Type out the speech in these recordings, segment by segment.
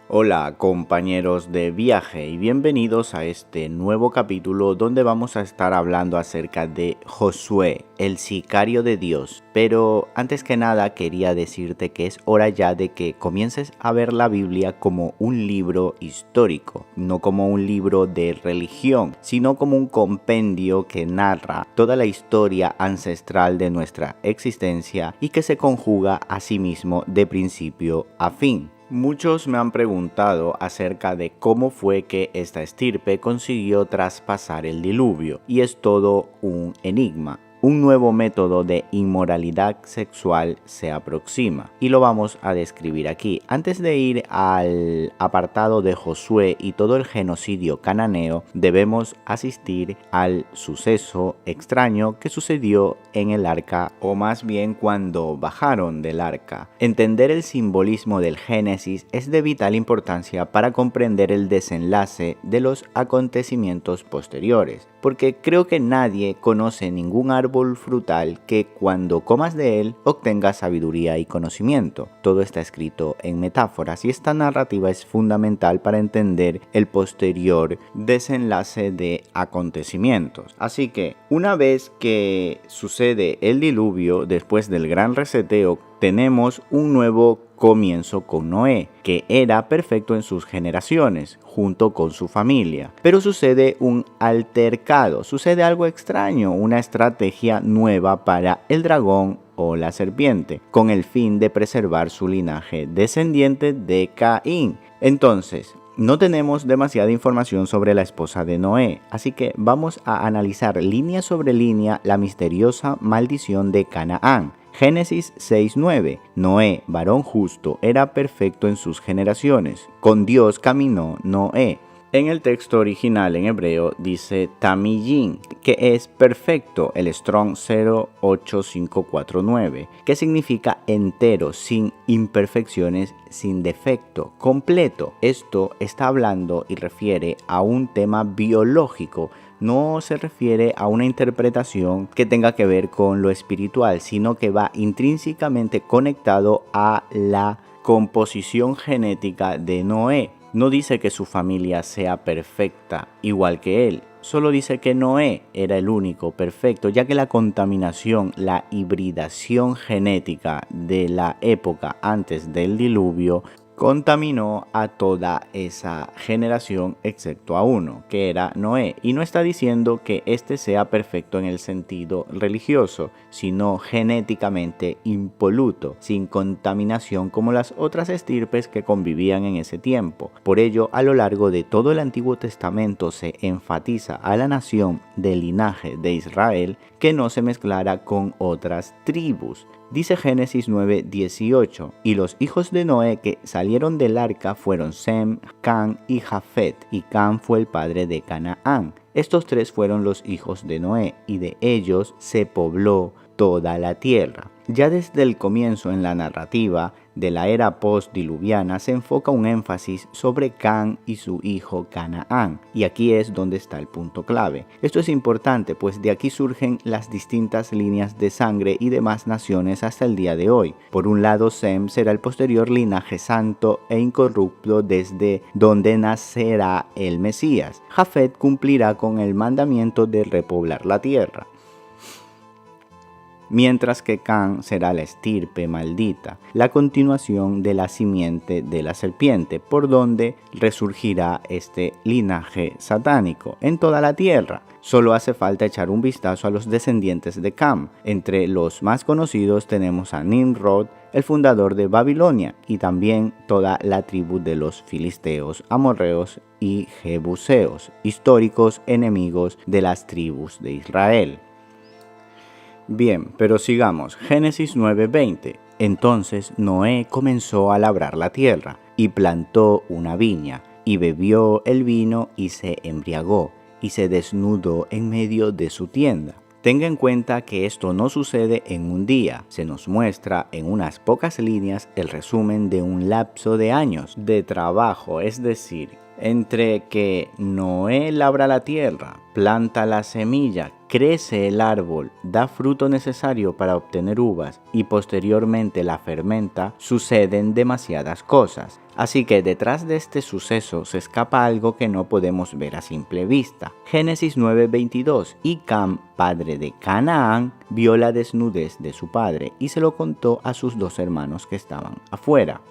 Hola compañeros de viaje y bienvenidos a este nuevo capítulo donde vamos a estar hablando acerca de Josué, el sicario de Dios. Pero antes que nada quería decirte que es hora ya de que comiences a ver la Biblia como un libro histórico, no como un libro de religión, sino como un compendio que narra toda la historia ancestral de nuestra existencia y que se conjuga a sí mismo de principio a fin. Muchos me han preguntado acerca de cómo fue que esta estirpe consiguió traspasar el diluvio, y es todo un enigma. Un nuevo método de inmoralidad sexual se aproxima y lo vamos a describir aquí. Antes de ir al apartado de Josué y todo el genocidio cananeo, debemos asistir al suceso extraño que sucedió en el arca, o más bien cuando bajaron del arca. Entender el simbolismo del Génesis es de vital importancia para comprender el desenlace de los acontecimientos posteriores, porque creo que nadie conoce ningún árbol frutal que cuando comas de él obtengas sabiduría y conocimiento. Todo está escrito en metáforas y esta narrativa es fundamental para entender el posterior desenlace de acontecimientos. Así que una vez que sucede el diluvio, después del gran reseteo, tenemos un nuevo comienzo con Noé, que era perfecto en sus generaciones, junto con su familia. Pero sucede un altercado, sucede algo extraño, una estrategia nueva para el dragón o la serpiente, con el fin de preservar su linaje descendiente de Caín. Entonces, no tenemos demasiada información sobre la esposa de Noé, así que vamos a analizar línea sobre línea la misteriosa maldición de Canaán. Génesis 6:9. Noé, varón justo, era perfecto en sus generaciones. Con Dios caminó Noé. En el texto original en hebreo dice Tamillín, que es perfecto, el Strong 08549, que significa entero, sin imperfecciones, sin defecto, completo. Esto está hablando y refiere a un tema biológico. No se refiere a una interpretación que tenga que ver con lo espiritual, sino que va intrínsecamente conectado a la composición genética de Noé. No dice que su familia sea perfecta igual que él, solo dice que Noé era el único perfecto, ya que la contaminación, la hibridación genética de la época antes del diluvio contaminó a toda esa generación excepto a uno, que era Noé. Y no está diciendo que este sea perfecto en el sentido religioso, sino genéticamente impoluto, sin contaminación como las otras estirpes que convivían en ese tiempo. Por ello, a lo largo de todo el Antiguo Testamento se enfatiza a la nación del linaje de Israel que no se mezclara con otras tribus. Dice Génesis 9:18, y los hijos de Noé que salieron del arca fueron Sem, Cam y Jafet, y Cam fue el padre de Canaán. Estos tres fueron los hijos de Noé, y de ellos se pobló toda la tierra. Ya desde el comienzo en la narrativa de la era postdiluviana se enfoca un énfasis sobre Cam y su hijo Canaán, y aquí es donde está el punto clave. Esto es importante, pues de aquí surgen las distintas líneas de sangre y demás naciones hasta el día de hoy. Por un lado, Sem será el posterior linaje santo e incorrupto desde donde nacerá el Mesías. Jafet cumplirá con el mandamiento de repoblar la tierra, mientras que Cam será la estirpe maldita, la continuación de la simiente de la serpiente, por donde resurgirá este linaje satánico en toda la tierra. Solo hace falta echar un vistazo a los descendientes de Cam. Entre los más conocidos tenemos a Nimrod, el fundador de Babilonia, y también toda la tribu de los filisteos, amorreos y jebuseos, históricos enemigos de las tribus de Israel. Bien, pero sigamos. Génesis 9:20. Entonces Noé comenzó a labrar la tierra, y plantó una viña, y bebió el vino, y se embriagó, y se desnudó en medio de su tienda. Tenga en cuenta que esto no sucede en un día, se nos muestra en unas pocas líneas el resumen de un lapso de años de trabajo, es decir, Entre que Noé labra la tierra, planta la semilla, crece el árbol, da fruto necesario para obtener uvas y posteriormente la fermenta, suceden demasiadas cosas. Así que detrás de este suceso se escapa algo que no podemos ver a simple vista. Génesis 9:22. Y Cam, padre de Canaán, vio la desnudez de su padre y se lo contó a sus 2 hermanos que estaban afuera.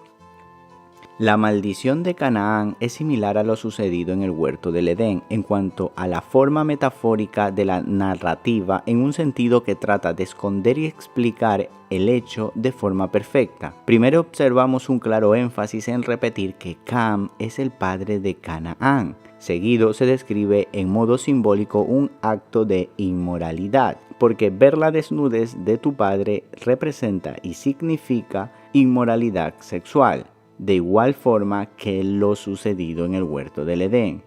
La maldición de Canaán es similar a lo sucedido en el huerto del Edén en cuanto a la forma metafórica de la narrativa, en un sentido que trata de esconder y explicar el hecho de forma perfecta. Primero observamos un claro énfasis en repetir que Cam es el padre de Canaán. Seguido se describe en modo simbólico un acto de inmoralidad, porque ver la desnudez de tu padre representa y significa inmoralidad sexual, de igual forma que lo sucedido en el huerto del Edén.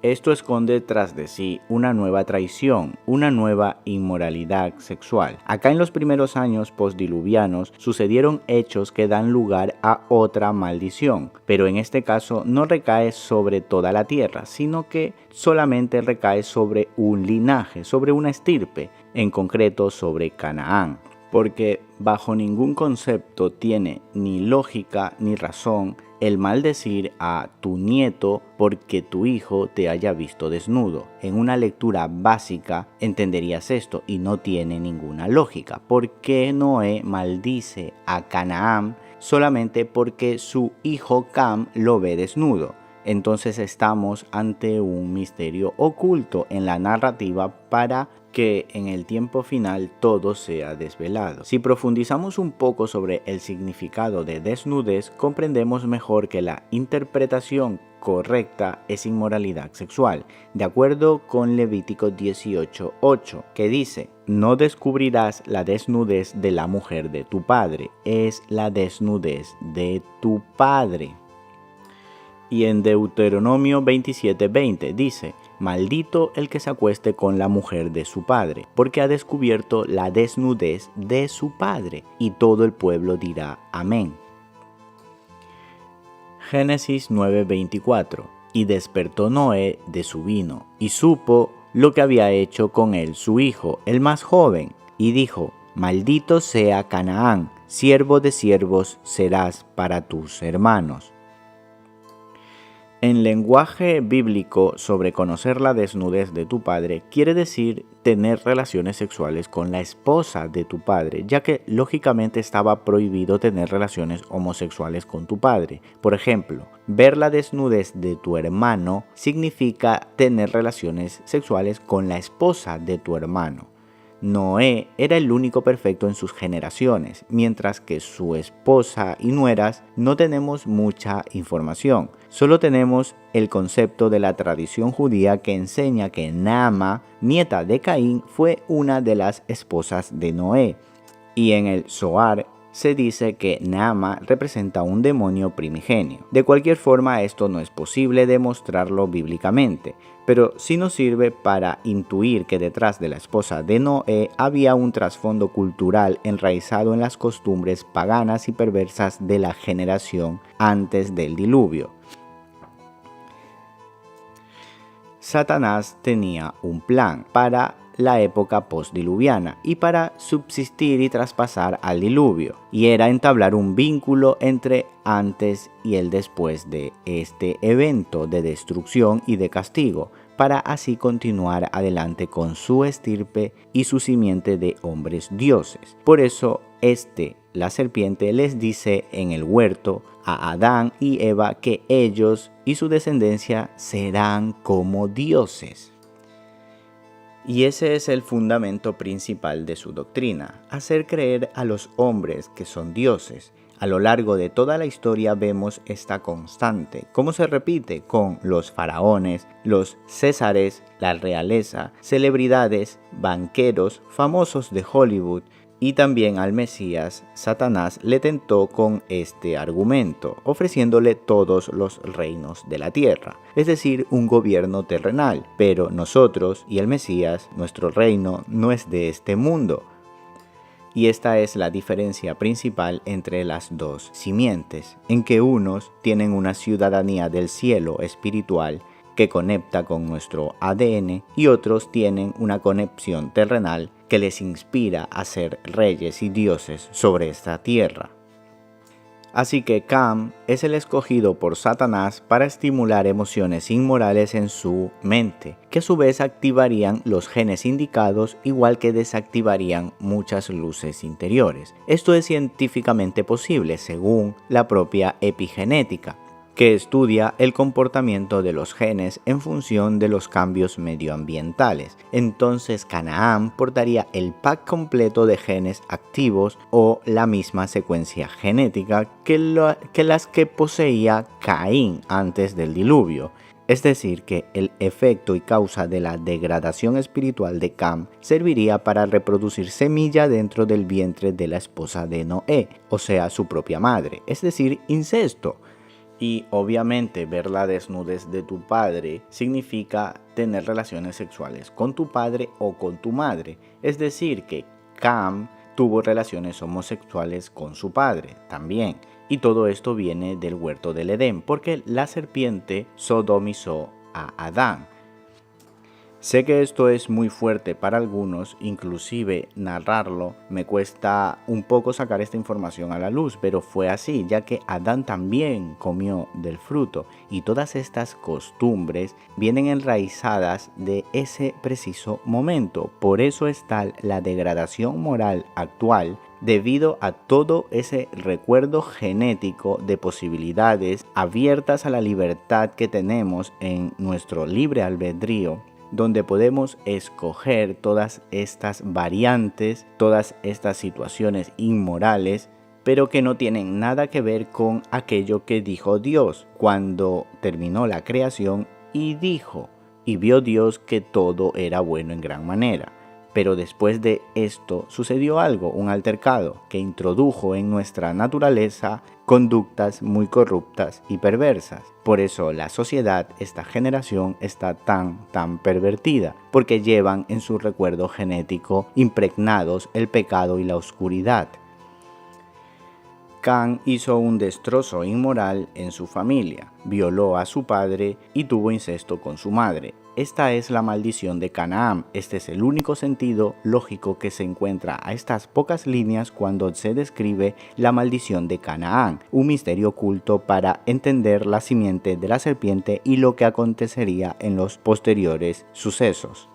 Esto esconde tras de sí una nueva traición, una nueva inmoralidad sexual. Acá en los primeros años postdiluvianos sucedieron hechos que dan lugar a otra maldición, pero en este caso no recae sobre toda la tierra, sino que solamente recae sobre un linaje, sobre una estirpe, en concreto sobre Canaán. Porque bajo ningún concepto tiene ni lógica ni razón el maldecir a tu nieto porque tu hijo te haya visto desnudo. En una lectura básica entenderías esto y no tiene ninguna lógica. ¿Por qué Noé maldice a Canaán solamente porque su hijo Cam lo ve desnudo? Entonces estamos ante un misterio oculto en la narrativa para que en el tiempo final todo sea desvelado. Si profundizamos un poco sobre el significado de desnudez, comprendemos mejor que la interpretación correcta es inmoralidad sexual, de acuerdo con Levítico 18:8, que dice: no descubrirás la desnudez de la mujer de tu padre, es la desnudez de tu padre. Y en Deuteronomio 27:20 dice: maldito el que se acueste con la mujer de su padre, porque ha descubierto la desnudez de su padre. Y todo el pueblo dirá amén. Génesis 9:24. Y despertó Noé de su vino, y supo lo que había hecho con él su hijo, el más joven, y dijo: maldito sea Canaán, siervo de siervos serás para tus hermanos. En lenguaje bíblico, sobre conocer la desnudez de tu padre quiere decir tener relaciones sexuales con la esposa de tu padre, ya que lógicamente estaba prohibido tener relaciones homosexuales con tu padre. Por ejemplo, ver la desnudez de tu hermano significa tener relaciones sexuales con la esposa de tu hermano. Noé era el único perfecto en sus generaciones, mientras que su esposa y nueras no tenemos mucha información. Solo tenemos el concepto de la tradición judía que enseña que Naama, nieta de Caín, fue una de las esposas de Noé. Y en el Zohar se dice que Naama representa un demonio primigenio. De cualquier forma, esto no es posible demostrarlo bíblicamente, pero sí nos sirve para intuir que detrás de la esposa de Noé había un trasfondo cultural enraizado en las costumbres paganas y perversas de la generación antes del diluvio. Satanás tenía un plan para la época postdiluviana y para subsistir y traspasar al diluvio, y era entablar un vínculo entre antes y el después de este evento de destrucción y de castigo, para así continuar adelante con su estirpe y su simiente de hombres dioses. Por eso la serpiente les dice en el huerto a Adán y Eva que ellos y su descendencia serán como dioses. Y ese es el fundamento principal de su doctrina: hacer creer a los hombres que son dioses. A lo largo de toda la historia vemos esta constante, cómo se repite con los faraones, los césares, la realeza, celebridades, banqueros, famosos de Hollywood. Y también al Mesías, Satanás le tentó con este argumento, ofreciéndole todos los reinos de la tierra, es decir, un gobierno terrenal. Pero nosotros y el Mesías, nuestro reino no es de este mundo. Y esta es la diferencia principal entre las dos simientes, en que unos tienen una ciudadanía del cielo espiritual que conecta con nuestro ADN y otros tienen una conexión terrenal que les inspira a ser reyes y dioses sobre esta tierra. Así que Cam es el escogido por Satanás para estimular emociones inmorales en su mente, que a su vez activarían los genes indicados, igual que desactivarían muchas luces interiores. Esto es científicamente posible según la propia epigenética, que estudia el comportamiento de los genes en función de los cambios medioambientales. Entonces Canaán portaría el pack completo de genes activos o la misma secuencia genética que las que poseía Caín antes del diluvio. Es decir, que el efecto y causa de la degradación espiritual de Cam serviría para reproducir semilla dentro del vientre de la esposa de Noé, o sea, su propia madre, es decir, incesto. Y obviamente ver la desnudez de tu padre significa tener relaciones sexuales con tu padre o con tu madre. Es decir que Cam tuvo relaciones homosexuales con su padre también. Y todo esto viene del huerto del Edén, porque la serpiente sodomizó a Adán. Sé que esto es muy fuerte para algunos, inclusive narrarlo me cuesta un poco sacar esta información a la luz, pero fue así, ya que Adán también comió del fruto y todas estas costumbres vienen enraizadas de ese preciso momento. Por eso está la degradación moral actual, debido a todo ese recuerdo genético de posibilidades abiertas a la libertad que tenemos en nuestro libre albedrío, donde podemos escoger todas estas variantes, todas estas situaciones inmorales, pero que no tienen nada que ver con aquello que dijo Dios cuando terminó la creación y dijo, y vio Dios que todo era bueno en gran manera. Pero después de esto sucedió algo, un altercado, que introdujo en nuestra naturaleza conductas muy corruptas y perversas. Por eso la sociedad, esta generación, está tan pervertida, porque llevan en su recuerdo genético impregnados el pecado y la oscuridad. Can hizo un destrozo inmoral en su familia, violó a su padre y tuvo incesto con su madre. Esta es la maldición de Canaán. Este es el único sentido lógico que se encuentra a estas pocas líneas cuando se describe la maldición de Canaán, un misterio oculto para entender la simiente de la serpiente y lo que acontecería en los posteriores sucesos.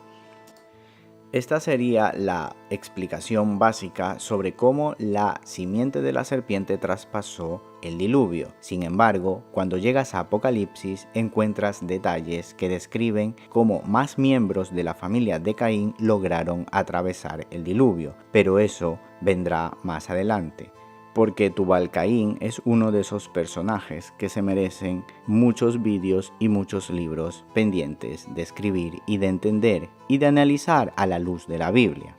Esta sería la explicación básica sobre cómo la simiente de la serpiente traspasó el diluvio. Sin embargo, cuando llegas a Apocalipsis encuentras detalles que describen cómo más miembros de la familia de Caín lograron atravesar el diluvio, pero eso vendrá más adelante. Porque Tubal-Caín es uno de esos personajes que se merecen muchos vídeos y muchos libros pendientes de escribir y de entender y de analizar a la luz de la Biblia.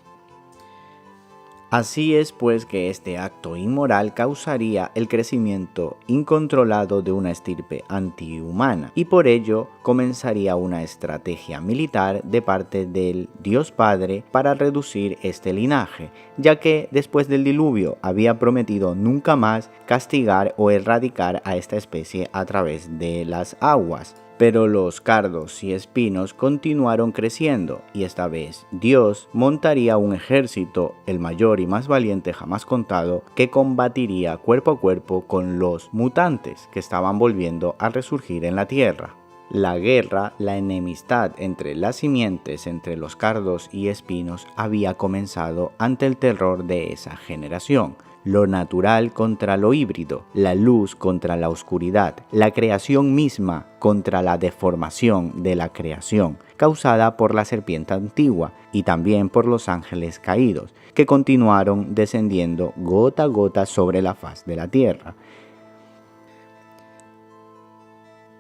Así es pues que este acto inmoral causaría el crecimiento incontrolado de una estirpe antihumana y por ello comenzaría una estrategia militar de parte del Dios Padre para reducir este linaje, ya que después del diluvio había prometido nunca más castigar o erradicar a esta especie a través de las aguas. Pero los cardos y espinos continuaron creciendo y esta vez Dios montaría un ejército, el mayor y más valiente jamás contado, que combatiría cuerpo a cuerpo con los mutantes que estaban volviendo a resurgir en la tierra. La guerra, la enemistad entre las simientes, entre los cardos y espinos, había comenzado ante el terror de esa generación. Lo natural contra lo híbrido, la luz contra la oscuridad, la creación misma contra la deformación de la creación, causada por la serpiente antigua y también por los ángeles caídos, que continuaron descendiendo gota a gota sobre la faz de la tierra.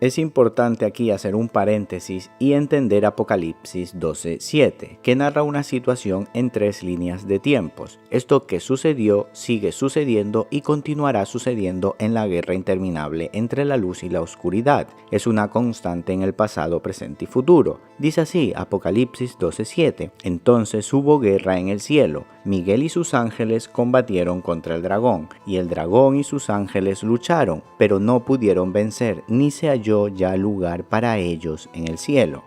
Es importante aquí hacer un paréntesis y entender Apocalipsis 12:7, que narra una situación en 3 líneas de tiempos. Esto que sucedió, sigue sucediendo y continuará sucediendo en la guerra interminable entre la luz y la oscuridad. Es una constante en el pasado, presente y futuro. Dice así, Apocalipsis 12:7, entonces hubo guerra en el cielo. Miguel y sus ángeles combatieron contra el dragón, y el dragón y sus ángeles lucharon, pero no pudieron vencer, ni se halló ya lugar para ellos en el cielo.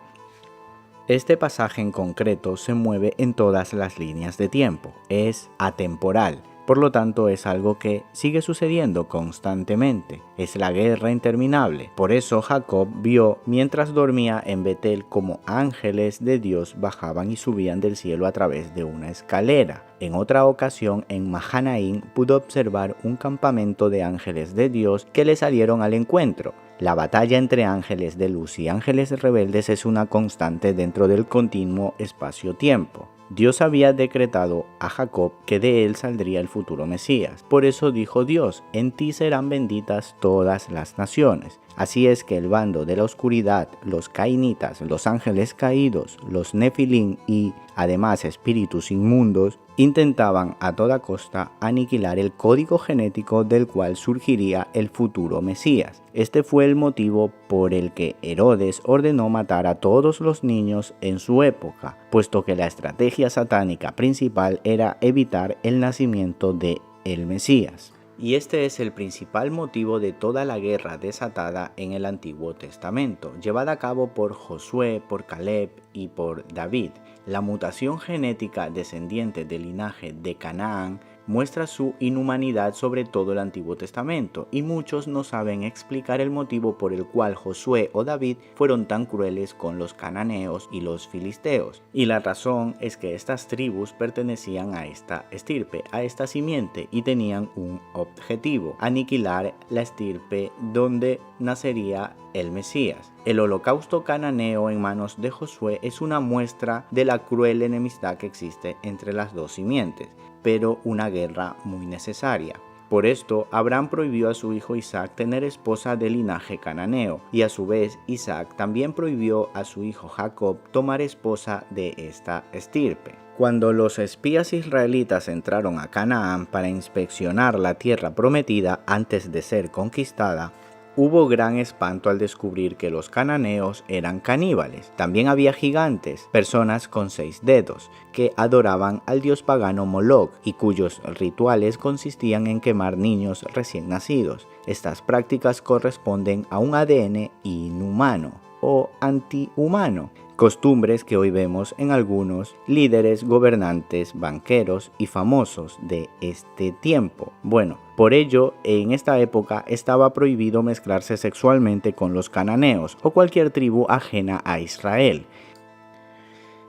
Este pasaje en concreto se mueve en todas las líneas de tiempo, es atemporal. Por lo tanto, es algo que sigue sucediendo constantemente. Es la guerra interminable. Por eso Jacob vio mientras dormía en Betel como ángeles de Dios bajaban y subían del cielo a través de una escalera. En otra ocasión, en Mahanaim, pudo observar un campamento de ángeles de Dios que le salieron al encuentro. La batalla entre ángeles de luz y ángeles rebeldes es una constante dentro del continuo espacio-tiempo. Dios había decretado a Jacob que de él saldría el futuro Mesías. Por eso dijo Dios, en ti serán benditas todas las naciones. Así es que el bando de la oscuridad, los cainitas, los ángeles caídos, los nefilim y además espíritus inmundos, intentaban a toda costa aniquilar el código genético del cual surgiría el futuro Mesías. Este fue el motivo por el que Herodes ordenó matar a todos los niños en su época, puesto que la estrategia satánica principal era evitar el nacimiento de el Mesías. Y este es el principal motivo de toda la guerra desatada en el Antiguo Testamento, llevada a cabo por Josué, por Caleb y por David. La mutación genética descendiente del linaje de Canaán muestra su inhumanidad sobre todo el Antiguo Testamento, y muchos no saben explicar el motivo por el cual Josué o David fueron tan crueles con los cananeos y los filisteos. Y la razón es que estas tribus pertenecían a esta estirpe, a esta simiente, y tenían un objetivo: aniquilar la estirpe donde nacería el Mesías. El holocausto cananeo en manos de Josué es una muestra de la cruel enemistad que existe entre las dos simientes, pero una guerra muy necesaria. Por esto, Abraham prohibió a su hijo Isaac tener esposa de linaje cananeo, y a su vez Isaac también prohibió a su hijo Jacob tomar esposa de esta estirpe. Cuando los espías israelitas entraron a Canaán para inspeccionar la tierra prometida antes de ser conquistada, hubo gran espanto al descubrir que los cananeos eran caníbales. También había gigantes, personas con 6 dedos, que adoraban al dios pagano Moloch y cuyos rituales consistían en quemar niños recién nacidos. Estas prácticas corresponden a un ADN inhumano o antihumano, costumbres que hoy vemos en algunos líderes, gobernantes, banqueros y famosos de este tiempo. Bueno, por ello, en esta época estaba prohibido mezclarse sexualmente con los cananeos o cualquier tribu ajena a Israel.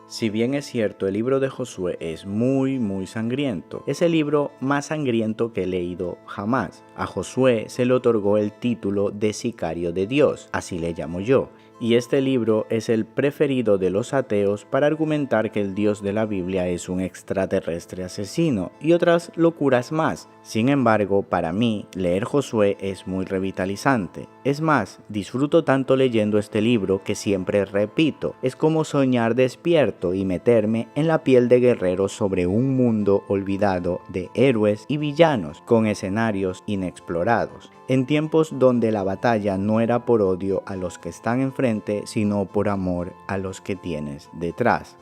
Si bien es cierto, el libro de Josué es muy sangriento, es el libro más sangriento que he leído jamás. A Josué se le otorgó el título de sicario de Dios, así le llamo yo. Y este libro es el preferido de los ateos para argumentar que el Dios de la Biblia es un extraterrestre asesino y otras locuras más. Sin embargo, para mí, leer Josué es muy revitalizante. Es más, disfruto tanto leyendo este libro que siempre repito, es como soñar despierto y meterme en la piel de guerreros sobre un mundo olvidado de héroes y villanos con escenarios inexplorados. En tiempos donde la batalla no era por odio a los que están enfrente, sino por amor a los que tienes detrás.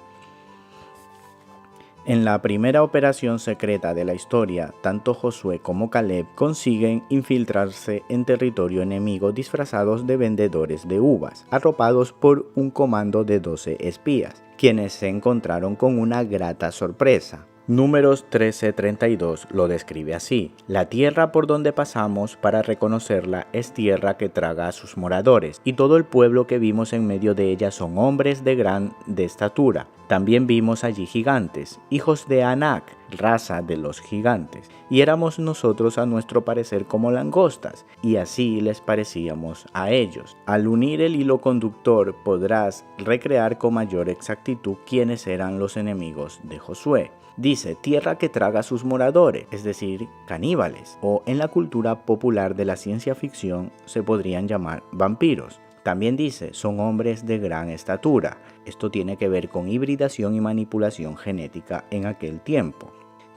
En la primera operación secreta de la historia, tanto Josué como Caleb consiguen infiltrarse en territorio enemigo disfrazados de vendedores de uvas, arropados por un comando de 12 espías, quienes se encontraron con una grata sorpresa. Números 13:32 lo describe así: la tierra por donde pasamos para reconocerla es tierra que traga a sus moradores, y todo el pueblo que vimos en medio de ella son hombres de gran estatura. También vimos allí gigantes, hijos de Anac, raza de los gigantes, y éramos nosotros a nuestro parecer como langostas, y así les parecíamos a ellos. Al unir el hilo conductor podrás recrear con mayor exactitud quiénes eran los enemigos de Josué. Dice, tierra que traga a sus moradores, es decir, caníbales, o en la cultura popular de la ciencia ficción se podrían llamar vampiros. También dice, son hombres de gran estatura. Esto tiene que ver con hibridación y manipulación genética en aquel tiempo.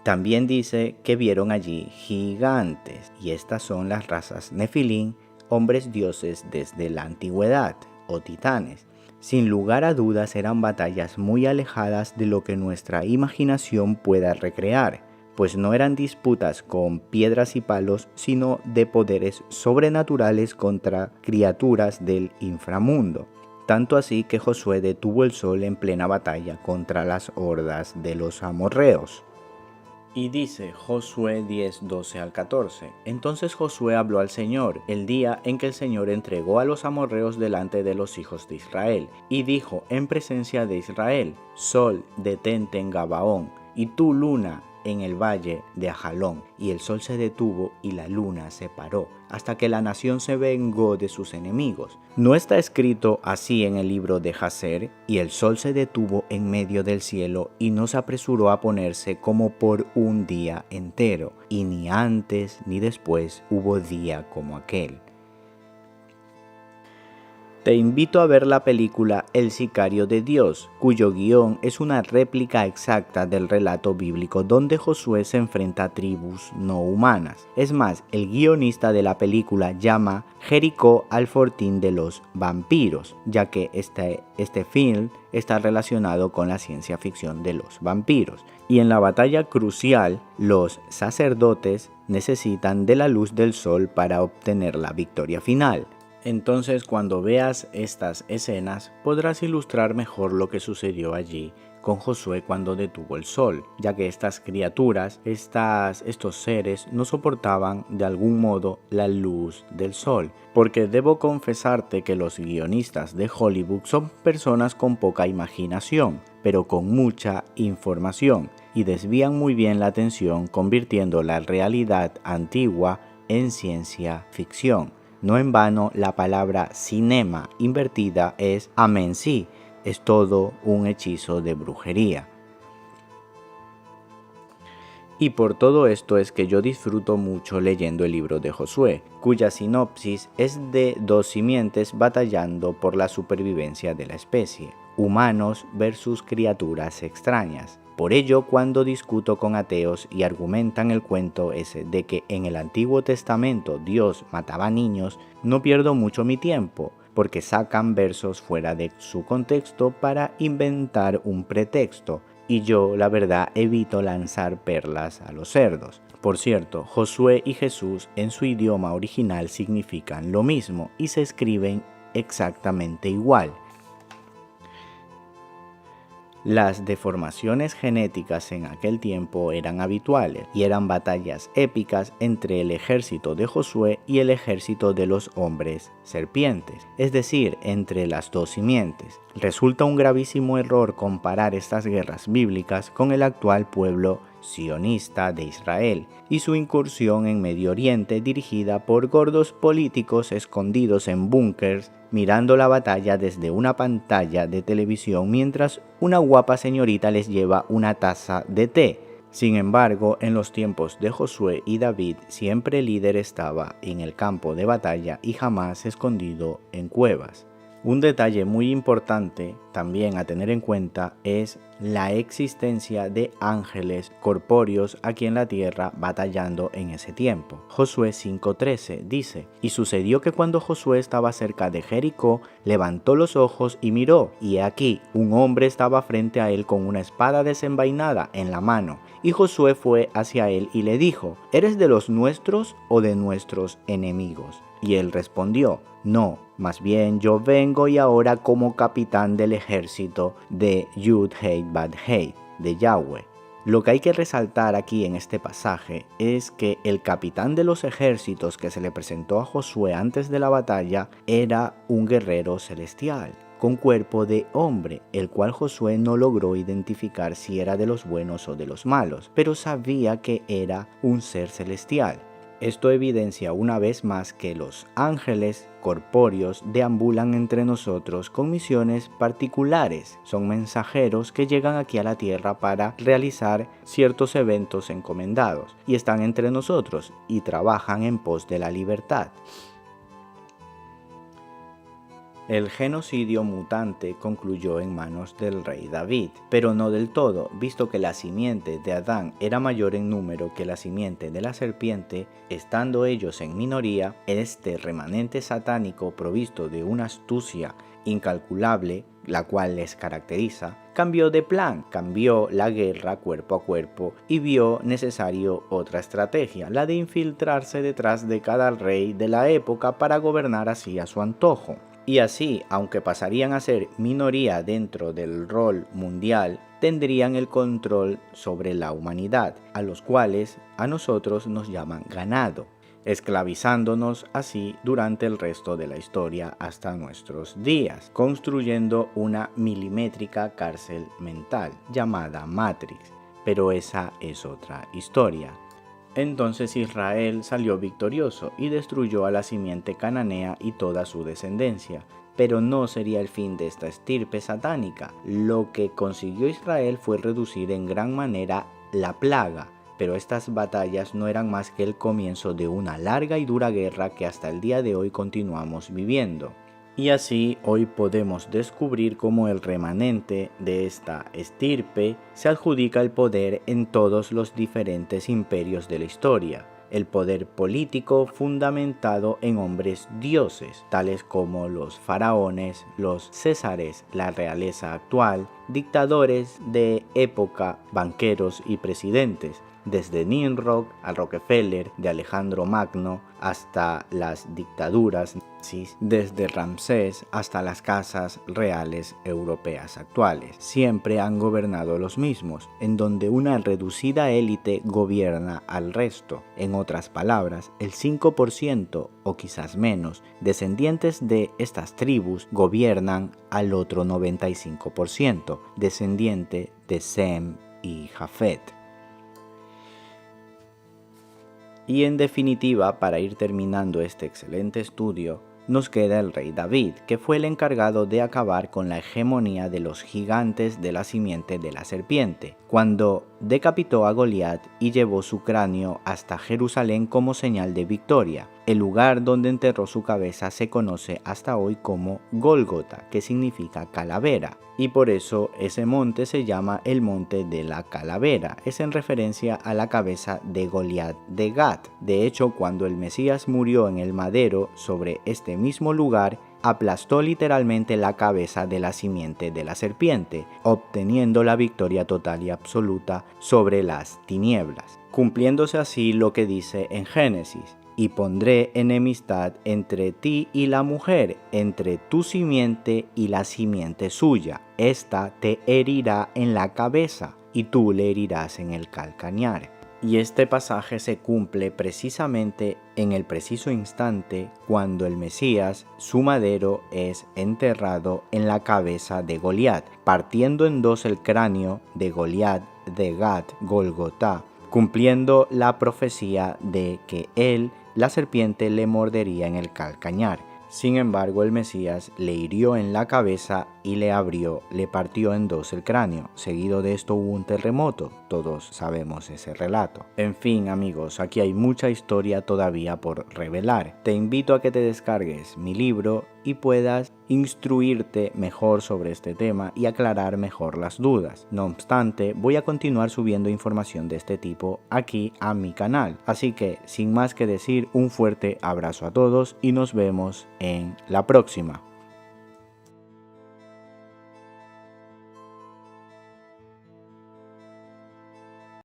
También dice que vieron allí gigantes, y estas son las razas Nefilín, hombres dioses desde la antigüedad, o titanes. Sin lugar a dudas eran batallas muy alejadas de lo que nuestra imaginación pueda recrear, pues no eran disputas con piedras y palos, sino de poderes sobrenaturales contra criaturas del inframundo. Tanto así que Josué detuvo el sol en plena batalla contra las hordas de los amorreos. Y dice Josué 10, 12 al 14. Entonces Josué habló al Señor el día en que el Señor entregó a los amorreos delante de los hijos de Israel, y dijo en presencia de Israel: Sol, detente en Gabaón, y tú, luna, en el valle de Ajalón. Y el sol se detuvo y la luna se paró, hasta que la nación se vengó de sus enemigos. ¿No está escrito así en el libro de Jaser? Y el sol se detuvo en medio del cielo y no se apresuró a ponerse como por un día entero, y ni antes ni después hubo día como aquel. Te invito a ver la película El sicario de Dios, cuyo guión es una réplica exacta del relato bíblico donde Josué se enfrenta a tribus no humanas. Es más, el guionista de la película llama Jericó al fortín de los vampiros, ya que este film está relacionado con la ciencia ficción de los vampiros. Y en la batalla crucial, los sacerdotes necesitan de la luz del sol para obtener la victoria final. Entonces, cuando veas estas escenas, podrás ilustrar mejor lo que sucedió allí con Josué cuando detuvo el sol, ya que estas criaturas, estos seres, no soportaban de algún modo la luz del sol. Porque debo confesarte que los guionistas de Hollywood son personas con poca imaginación, pero con mucha información, y desvían muy bien la atención convirtiendo la realidad antigua en ciencia ficción. No en vano la palabra cinema invertida es amensi, es todo un hechizo de brujería. Y por todo esto es que yo disfruto mucho leyendo el libro de Josué, cuya sinopsis es de dos simientes batallando por la supervivencia de la especie, humanos versus criaturas extrañas. Por ello, cuando discuto con ateos y argumentan el cuento ese de que en el Antiguo Testamento Dios mataba niños, no pierdo mucho mi tiempo, porque sacan versos fuera de su contexto para inventar un pretexto, y yo, la verdad, evito lanzar perlas a los cerdos. Por cierto, Josué y Jesús en su idioma original significan lo mismo y se escriben exactamente igual. Las deformaciones genéticas en aquel tiempo eran habituales y eran batallas épicas entre el ejército de Josué y el ejército de los hombres serpientes, es decir, entre las dos simientes. Resulta un gravísimo error comparar estas guerras bíblicas con el actual pueblo sionista de Israel y su incursión en Medio Oriente dirigida por gordos políticos escondidos en búnkers mirando la batalla desde una pantalla de televisión mientras una guapa señorita les lleva una taza de té. Sin embargo, en los tiempos de Josué y David siempre el líder estaba en el campo de batalla y jamás escondido en cuevas. Un detalle muy importante también a tener en cuenta es la existencia de ángeles corpóreos aquí en la tierra batallando en ese tiempo. Josué 5:13 dice: Y sucedió que cuando Josué estaba cerca de Jericó, levantó los ojos y miró, y he aquí, un hombre estaba frente a él con una espada desenvainada en la mano. Y Josué fue hacia él y le dijo: ¿Eres de los nuestros o de nuestros enemigos? Y él respondió: No, más bien yo vengo y ahora como capitán del ejército de Yud-Hei-Bad-Hei, de Yahweh. Lo que hay que resaltar aquí en este pasaje es que el capitán de los ejércitos que se le presentó a Josué antes de la batalla era un guerrero celestial, con cuerpo de hombre, el cual Josué no logró identificar si era de los buenos o de los malos, pero sabía que era un ser celestial. Esto evidencia una vez más que los ángeles corpóreos deambulan entre nosotros con misiones particulares. Son mensajeros que llegan aquí a la tierra para realizar ciertos eventos encomendados y están entre nosotros y trabajan en pos de la libertad. El genocidio mutante concluyó en manos del rey David, pero no del todo, visto que la simiente de Adán era mayor en número que la simiente de la serpiente, estando ellos en minoría, este remanente satánico provisto de una astucia incalculable, la cual les caracteriza, cambió de plan, cambió la guerra cuerpo a cuerpo y vio necesario otra estrategia, la de infiltrarse detrás de cada rey de la época para gobernar así a su antojo. Y así, aunque pasarían a ser minoría dentro del rol mundial, tendrían el control sobre la humanidad, a los cuales a nosotros nos llaman ganado, esclavizándonos así durante el resto de la historia hasta nuestros días, construyendo una milimétrica cárcel mental llamada Matrix. Pero esa es otra historia. Entonces Israel salió victorioso y destruyó a la simiente cananea y toda su descendencia. Pero no sería el fin de esta estirpe satánica. Lo que consiguió Israel fue reducir en gran manera la plaga, pero estas batallas no eran más que el comienzo de una larga y dura guerra que hasta el día de hoy continuamos viviendo. Y así hoy podemos descubrir cómo el remanente de esta estirpe se adjudica el poder en todos los diferentes imperios de la historia. El poder político fundamentado en hombres dioses, tales como los faraones, los césares, la realeza actual, dictadores de época, banqueros y presidentes, desde Nimrod a Rockefeller, de Alejandro Magno hasta las dictaduras nazis, desde Ramsés hasta las casas reales europeas actuales. Siempre han gobernado los mismos, en donde una reducida élite gobierna al resto. En otras palabras, el 5% o quizás menos descendientes de estas tribus gobiernan al otro 95%, descendiente de Sem y Jafet. Y en definitiva, para ir terminando este excelente estudio, nos queda el rey David, que fue el encargado de acabar con la hegemonía de los gigantes de la simiente de la serpiente, cuando decapitó a Goliat y llevó su cráneo hasta Jerusalén como señal de victoria. El lugar donde enterró su cabeza se conoce hasta hoy como Gólgota, que significa calavera, y por eso ese monte se llama el monte de la calavera. Es en referencia a la cabeza de Goliat de Gat. De hecho, cuando el Mesías murió en el madero sobre este mismo lugar, aplastó literalmente la cabeza de la simiente de la serpiente, obteniendo la victoria total y absoluta sobre las tinieblas, cumpliéndose así lo que dice en Génesis: y pondré enemistad entre ti y la mujer, entre tu simiente y la simiente suya. Esta te herirá en la cabeza, y tú le herirás en el calcañar. Y este pasaje se cumple precisamente en el preciso instante cuando el Mesías, su madero, es enterrado en la cabeza de Goliat, partiendo en dos el cráneo de Goliat de Gat, Golgotá, cumpliendo la profecía de que él, la serpiente, le mordería en el calcañar. Sin embargo, el Mesías le hirió en la cabeza y le partió en dos el cráneo. Seguido de esto hubo un terremoto. Todos sabemos ese relato. En fin, amigos, aquí hay mucha historia todavía por revelar. Te invito a que te descargues mi libro y puedas instruirte mejor sobre este tema y aclarar mejor las dudas. No obstante, voy a continuar subiendo información de este tipo aquí a mi canal. Así que, sin más que decir, un fuerte abrazo a todos y nos vemos en la próxima.